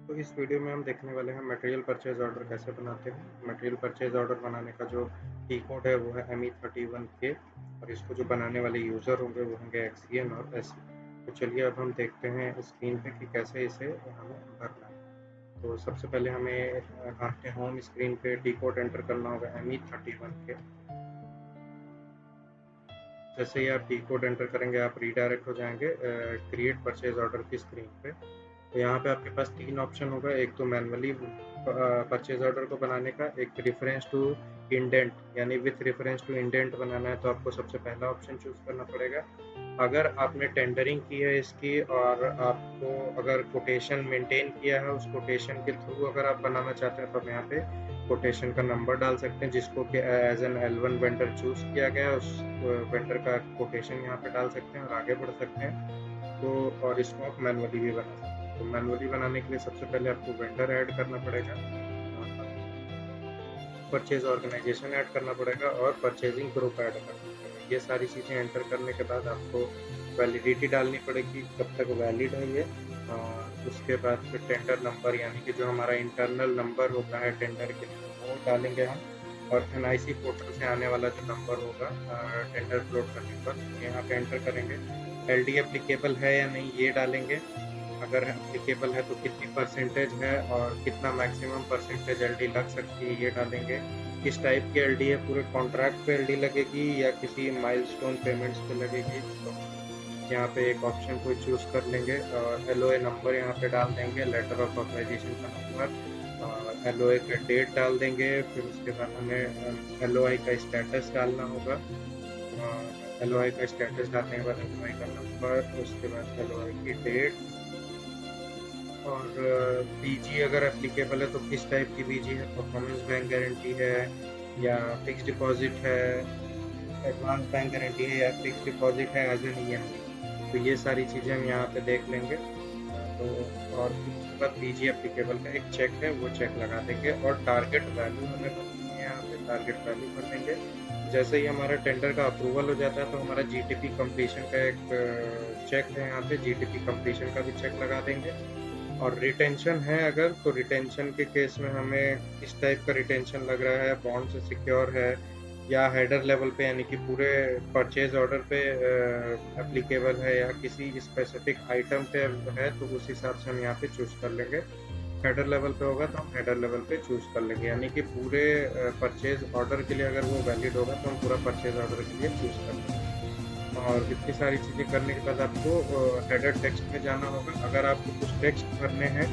तो इस वीडियो में हम देखने वाले हैं मटेरियल परचेज ऑर्डर कैसे बनाते हैं। मटेरियल परचेज ऑर्डर बनाने का जो टी कोड है वो है ME31K और इसको जो बनाने वाले यूज़र होंगे वो होंगे XCN और SE। तो चलिए अब हम देखते हैं स्क्रीन पे कि कैसे इसे हमें भरना है। तो सबसे पहले हमें अपने होम स्क्रीन पे टी कोड एंटर करना होगा ME31K। जैसे ही आप टी कोड एंटर करेंगे आप रीडायरेक्ट हो जाएंगे क्रिएट परचेज ऑर्डर की स्क्रीन पे। तो यहाँ पे आपके पास 3 ऑप्शन होगा, एक तो मैनुअली परचेज ऑर्डर को बनाने का, एक रेफरेंस टू इंडेंट यानी विथ रेफरेंस टू इंडेंट बनाना है तो आपको सबसे पहला ऑप्शन चूज करना पड़ेगा। अगर आपने टेंडरिंग की है इसकी और आपको अगर कोटेशन मेंटेन किया है, उस कोटेशन के थ्रू अगर आप बनाना चाहते हैं तो आप यहाँ पे कोटेशन का नंबर डाल सकते हैं जिसको कि as an L1 vendor choose किया गया है, उस वेंडर का कोटेशन यहाँ पे डाल सकते हैं और आगे बढ़ सकते हैं। तो और इसको आप मैनुअली भी बना सकते हैं। तो मैनुअली बनाने के लिए सबसे पहले आपको वेंडर ऐड करना पड़ेगा, परचेज ऑर्गेनाइजेशन ऐड करना पड़ेगा और परचेजिंग ग्रुप ऐड करना पड़ेगा। ये सारी चीज़ें एंटर करने के बाद आपको वैलिडिटी डालनी पड़ेगी, कब तक वैलिड है ये। और उसके बाद फिर टेंडर नंबर यानी कि जो हमारा इंटरनल नंबर होता है टेंडर के लिए वो डालेंगे हम। और NIC पोर्टल से आने वाला जो नंबर होगा टेंडर अपलोड करने पर यहाँ पे एंटर करेंगे। LD एप्लीकेबल है या नहीं ये डालेंगे, अगर एप्लीकेबल है तो कितनी परसेंटेज है और कितना मैक्सिमम परसेंटेज एलडी लग सकती है ये डालेंगे। किस टाइप की एलडी है, पूरे कॉन्ट्रैक्ट पे एलडी लगेगी या किसी माइलस्टोन पेमेंट्स पे लगेगी। तो यहाँ पे एक ऑप्शन को चूज कर लेंगे और LOA नंबर यहाँ पे डाल देंगे, लेटर ऑफ ऑथराइजेशन का नंबर और LOA का डेट डाल देंगे। फिर उसके बाद हमें LOI का स्टेटस डालना होगा और LOI का स्टेटस डालने के बाद LOI का नंबर, उसके बाद LOI की डेट और बीजी अगर एप्लीकेबल है तो किस टाइप की बीजी है, परफॉर्मेंस बैंक गारंटी है या फिक्स डिपॉजिट है, एडवांस बैंक गारंटी है या फिक्स डिपॉजिट है एज एन EMI। तो ये सारी चीज़ें हम यहाँ पे देख लेंगे। तो और फिर उसके बाद बीजी एप्लीकेबल का एक चेक है वो चेक लगा देंगे और टारगेट वैल्यू हमें भरनी है, यहाँ पे टारगेट वैल्यू भर देंगे। जैसे ही हमारा टेंडर का अप्रूवल हो जाता है तो हमारा GTP कंप्लीशन का एक चेक है, यहाँ पे GTP कंप्लीशन का भी चेक लगा देंगे। और रिटेंशन है अगर तो रिटेंशन के केस में हमें किस टाइप का रिटेंशन लग रहा है, बॉन्ड से सिक्योर है या हेडर लेवल पे यानी कि पूरे परचेज ऑर्डर पे एप्लीकेबल है या किसी स्पेसिफिक आइटम पे है, तो उस हिसाब से हम यहाँ पे चूज कर लेंगे। हेडर लेवल पे होगा तो हम हेडर लेवल पे चूज कर लेंगे, यानी कि पूरे परचेज ऑर्डर के लिए अगर वो वैलिड होगा तो हम पूरा परचेज ऑर्डर के लिए चूज कर लेंगे। और इतनी सारी चीज़ें करने के बाद आपको हेडर टेक्स्ट में जाना होगा। अगर आपको कुछ टेक्स्ट भरने हैं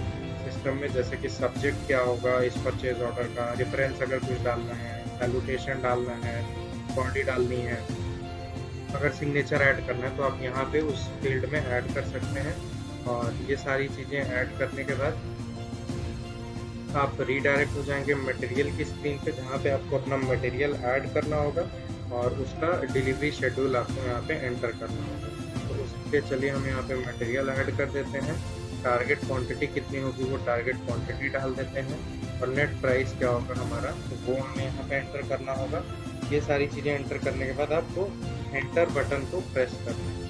सिस्टम में, जैसे कि सब्जेक्ट क्या होगा इस परचेज ऑर्डर का, रेफरेंस अगर कुछ डालना है, सैल्यूटेशन डालना है, बॉडी डालनी है, अगर सिग्नेचर ऐड करना है तो आप यहाँ पे उस फील्ड में ऐड कर सकते हैं। और ये सारी चीज़ें ऐड करने के बाद आप रीडायरेक्ट हो जाएंगे मटेरियल की स्क्रीन पे जहाँ पे आपको अपना मटेरियल ऐड करना होगा और उसका डिलीवरी शेड्यूल आपको यहाँ पे एंटर करना होगा। तो उसके चलिए हम यहाँ पे मटेरियल ऐड कर देते हैं, टारगेट क्वांटिटी कितनी होगी वो टारगेट क्वांटिटी डाल देते हैं और नेट प्राइस क्या होगा हमारा तो वो हमें यहाँ पे एंटर करना होगा। ये सारी चीज़ें एंटर करने के बाद आपको एंटर बटन को प्रेस करना है।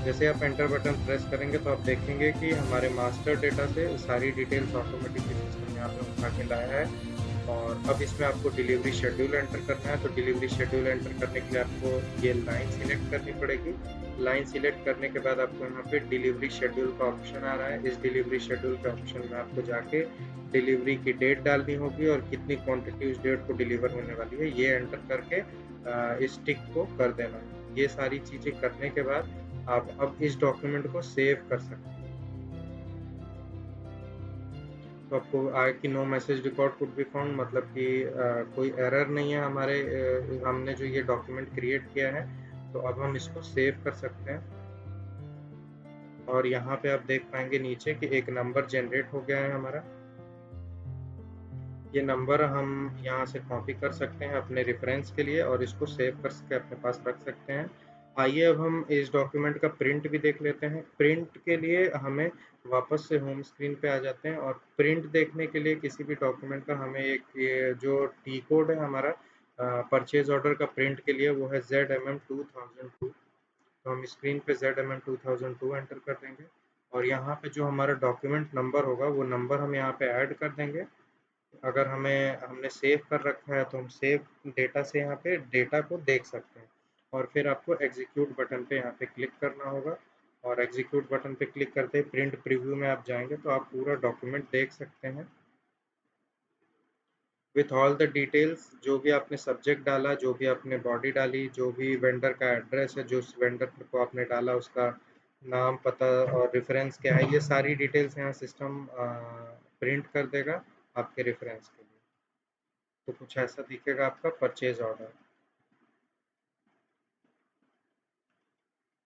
जैसे आप एंटर बटन प्रेस करेंगे तो आप देखेंगे कि हमारे मास्टर डेटा से सारी डिटेल्स ऑटोमेटिकली सिस्टम यहाँ पे उठा के लाया है। और अब इसमें आपको डिलीवरी शेड्यूल एंटर करना है। तो डिलीवरी शेड्यूल एंटर करने के लिए आपको ये लाइन सिलेक्ट करनी पड़ेगी। लाइन सिलेक्ट करने के बाद आपको यहाँ पे डिलीवरी शेड्यूल का ऑप्शन आ रहा है। इस डिलीवरी शेड्यूल के ऑप्शन में आपको जाके डिलीवरी की डेट डालनी होगी और कितनी क्वांटिटी उस डेट को डिलीवर होने वाली है ये एंटर करके इस टिक को कर देना है। ये सारी चीज़ें करने के बाद आप अब इस डॉक्यूमेंट को सेव कर सकते हैं। तो आपको आए कि no message record could be found, मतलब कि कोई एरर नहीं है हमारे हमने जो ये डॉक्यूमेंट क्रिएट किया है। तो अब हम इसको सेव कर सकते हैं और यहाँ पे आप देख पाएंगे नीचे कि एक नंबर जनरेट हो गया है हमारा। ये नंबर हम यहाँ से कॉपी कर सकते हैं अपने रेफरेंस के लिए और इसको सेव करके अपने पास रख सकते हैं। आइए अब हम इस डॉक्यूमेंट का प्रिंट भी देख लेते हैं। प्रिंट के लिए हमें वापस से होम स्क्रीन पे आ जाते हैं और प्रिंट देखने के लिए किसी भी डॉक्यूमेंट का हमें एक ये जो टी कोड है हमारा परचेज ऑर्डर का प्रिंट के लिए वो है ZMM 2002। तो हम स्क्रीन पे ZMM 2002 एंटर कर देंगे और यहाँ पे जो हमारा डॉक्यूमेंट नंबर होगा वो नंबर हम यहाँ पे ऐड कर देंगे। अगर हमने सेव कर रखा है तो हम सेव डेटा से यहाँ पे डेटा को देख सकते हैं। और फिर आपको एग्जीक्यूट बटन पे यहाँ पे क्लिक करना होगा, और एग्जीक्यूट बटन पे क्लिक करते ही प्रिंट प्रीव्यू में आप जाएंगे तो आप पूरा डॉक्यूमेंट देख सकते हैं विथ ऑल द डिटेल्स। जो भी आपने सब्जेक्ट डाला, जो भी आपने बॉडी डाली, जो भी वेंडर का एड्रेस है, जो उस वेंडर को आपने डाला उसका नाम, पता और रेफरेंस क्या है, ये सारी डिटेल्स यहाँ सिस्टम प्रिंट कर देगा आपके रेफरेंस के लिए। तो कुछ ऐसा दिखेगा आपका परचेज ऑर्डर।